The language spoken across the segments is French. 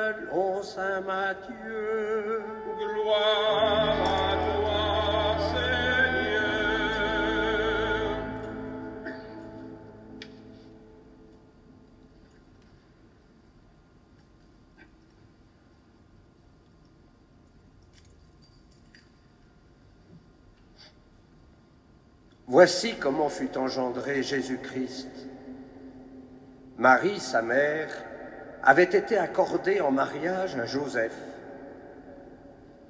selon saint Matthieu. Gloire à toi, Seigneur. Voici comment fut engendré Jésus-Christ. Marie, sa mère, avait été accordée en mariage à Joseph.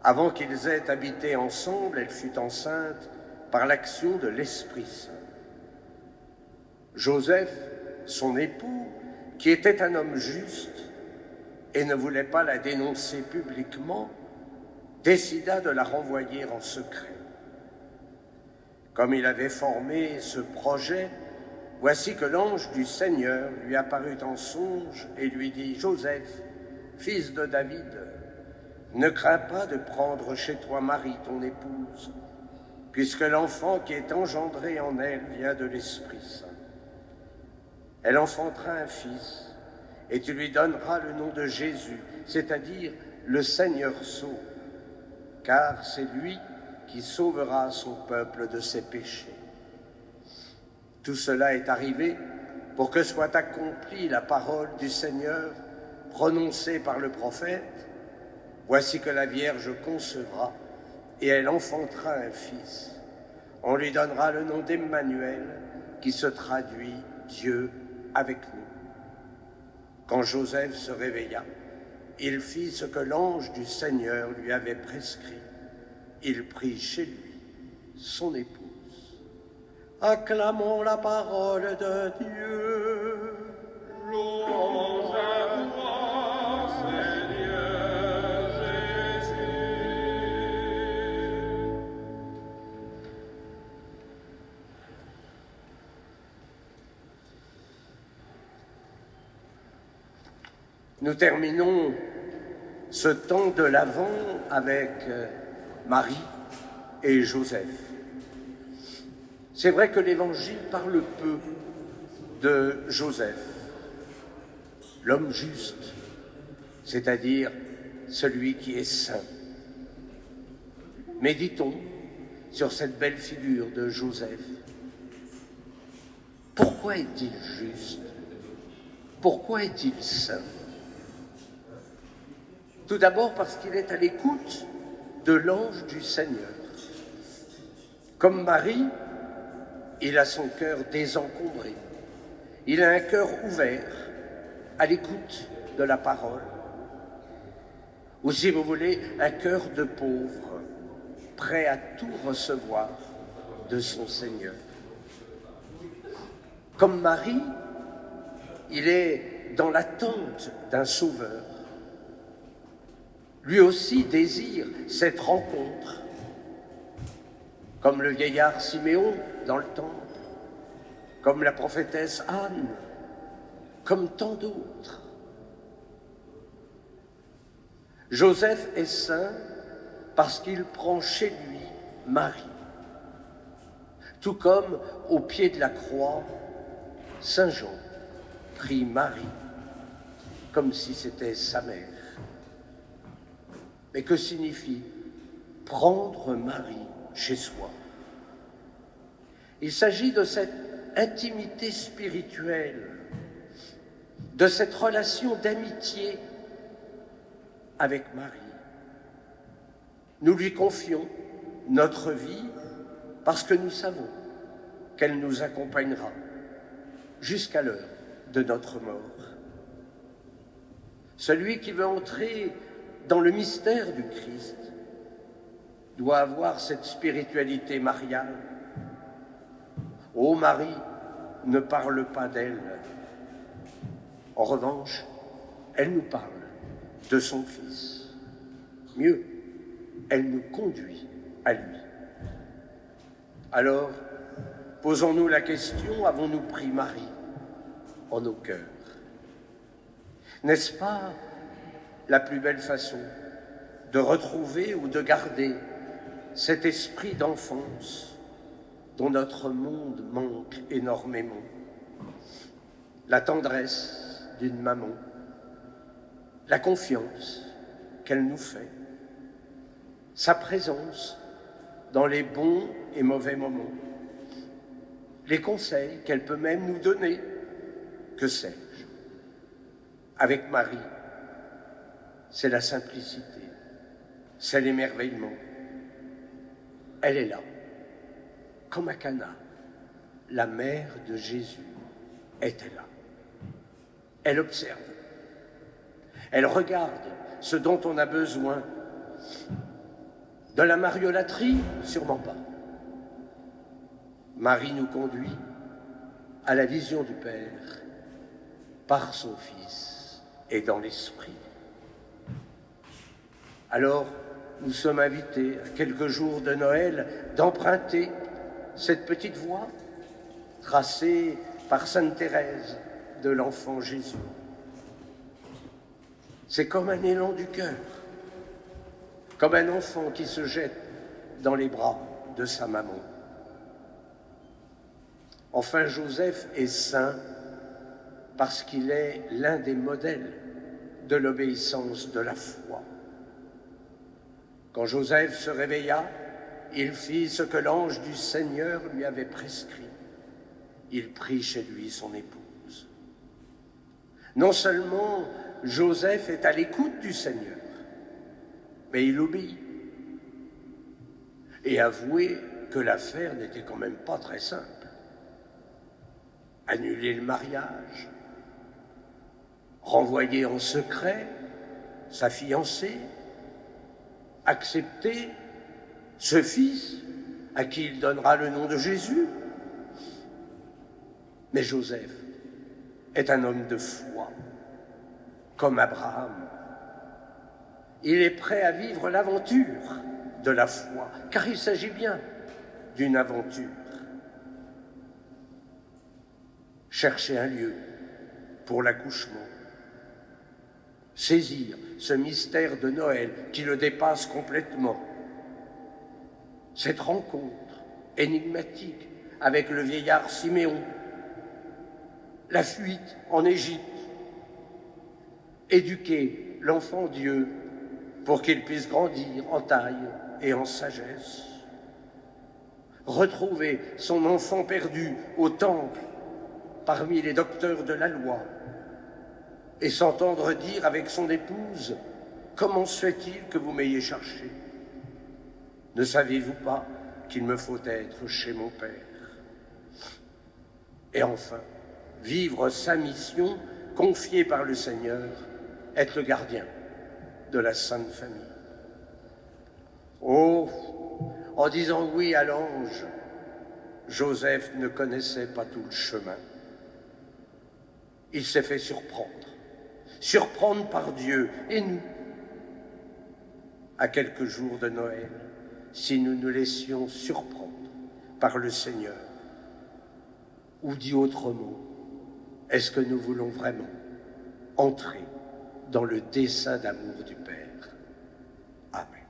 Avant qu'ils aient habité ensemble, elle fut enceinte par l'action de l'Esprit Saint. Joseph, son époux, qui était un homme juste et ne voulait pas la dénoncer publiquement, décida de la renvoyer en secret. Comme il avait formé ce projet, voici que l'ange du Seigneur lui apparut en songe et lui dit « Joseph, fils de David, ne crains pas de prendre chez toi Marie, ton épouse, puisque l'enfant qui est engendré en elle vient de l'Esprit Saint. Elle enfantera un fils, et tu lui donneras le nom de Jésus, c'est-à-dire le Seigneur sauve, car c'est lui qui sauvera son peuple de ses péchés. Tout cela est arrivé pour que soit accomplie la parole du Seigneur prononcée par le prophète. Voici que la Vierge concevra et elle enfantera un fils. On lui donnera le nom d'Emmanuel, qui se traduit Dieu avec nous. Quand Joseph se réveilla, il fit ce que l'ange du Seigneur lui avait prescrit. Il prit chez lui son épouse. Acclamons la parole de Dieu. Louange à toi, Seigneur Jésus. Nous terminons ce temps de l'Avent avec Marie et Joseph. C'est vrai que l'Évangile parle peu de Joseph, l'homme juste, c'est-à-dire celui qui est saint. Méditons sur cette belle figure de Joseph. Pourquoi est-il juste? Pourquoi est-il saint? Tout d'abord parce qu'il est à l'écoute de l'ange du Seigneur. Comme Marie, il a son cœur désencombré. Il a un cœur ouvert à l'écoute de la parole. Ou si vous voulez, un cœur de pauvre, prêt à tout recevoir de son Seigneur. Comme Marie, il est dans l'attente d'un sauveur. Lui aussi désire cette rencontre, comme le vieillard Siméon dans le temple, comme la prophétesse Anne, comme tant d'autres. Joseph est saint parce qu'il prend chez lui Marie, tout comme au pied de la croix, Saint Jean prit Marie comme si c'était sa mère. Mais que signifie prendre Marie chez soi? Il s'agit de cette intimité spirituelle, de cette relation d'amitié avec Marie. Nous lui confions notre vie parce que nous savons qu'elle nous accompagnera jusqu'à l'heure de notre mort. Celui qui veut entrer dans le mystère du Christ doit avoir cette spiritualité mariale. Ô Marie, ne parle pas d'elle. En revanche, elle nous parle de son Fils. Mieux, elle nous conduit à lui. Alors, posons-nous la question, avons-nous pris Marie en nos cœurs? N'est-ce pas la plus belle façon de retrouver ou de garder cet esprit d'enfance dont notre monde manque énormément? La tendresse d'une maman, la confiance qu'elle nous fait, sa présence dans les bons et mauvais moments, les conseils qu'elle peut même nous donner, que sais-je. Avec Marie, c'est la simplicité, c'est l'émerveillement. Elle est là, comme à Cana, la mère de Jésus était là. Elle observe, elle regarde ce dont on a besoin. De la mariolâtrie, sûrement pas. Marie nous conduit à la vision du Père par son Fils et dans l'Esprit. Alors, nous sommes invités, à quelques jours de Noël, d'emprunter cette petite voie tracée par Sainte Thérèse de l'Enfant Jésus. C'est comme un élan du cœur, comme un enfant qui se jette dans les bras de sa maman. Enfin, Joseph est saint parce qu'il est l'un des modèles de l'obéissance de la foi. Quand Joseph se réveilla, il fit ce que l'ange du Seigneur lui avait prescrit. Il prit chez lui son épouse. Non seulement Joseph est à l'écoute du Seigneur, mais il obéit. Et avouez que l'affaire n'était quand même pas très simple. Annuler le mariage, renvoyer en secret sa fiancée, accepter ce fils à qui il donnera le nom de Jésus. Mais Joseph est un homme de foi, comme Abraham. Il est prêt à vivre l'aventure de la foi, car il s'agit bien d'une aventure. Chercher un lieu pour l'accouchement, saisir ce mystère de Noël qui le dépasse complètement, cette rencontre énigmatique avec le vieillard Siméon, la fuite en Égypte, éduquer l'enfant Dieu pour qu'il puisse grandir en taille et en sagesse, retrouver son enfant perdu au temple parmi les docteurs de la loi et s'entendre dire avec son épouse « Comment se fait-il que vous m'ayez cherché? Ne savez-vous pas qu'il me faut être chez mon Père ?» Et enfin, vivre sa mission confiée par le Seigneur, être le gardien de la Sainte Famille. Oh, en disant oui à l'ange, Joseph ne connaissait pas tout le chemin. Il s'est fait surprendre par Dieu. Et nous, à quelques jours de Noël, si nous nous laissions surprendre par le Seigneur, ou dit autrement, est-ce que nous voulons vraiment entrer dans le dessein d'amour du Père? Amen.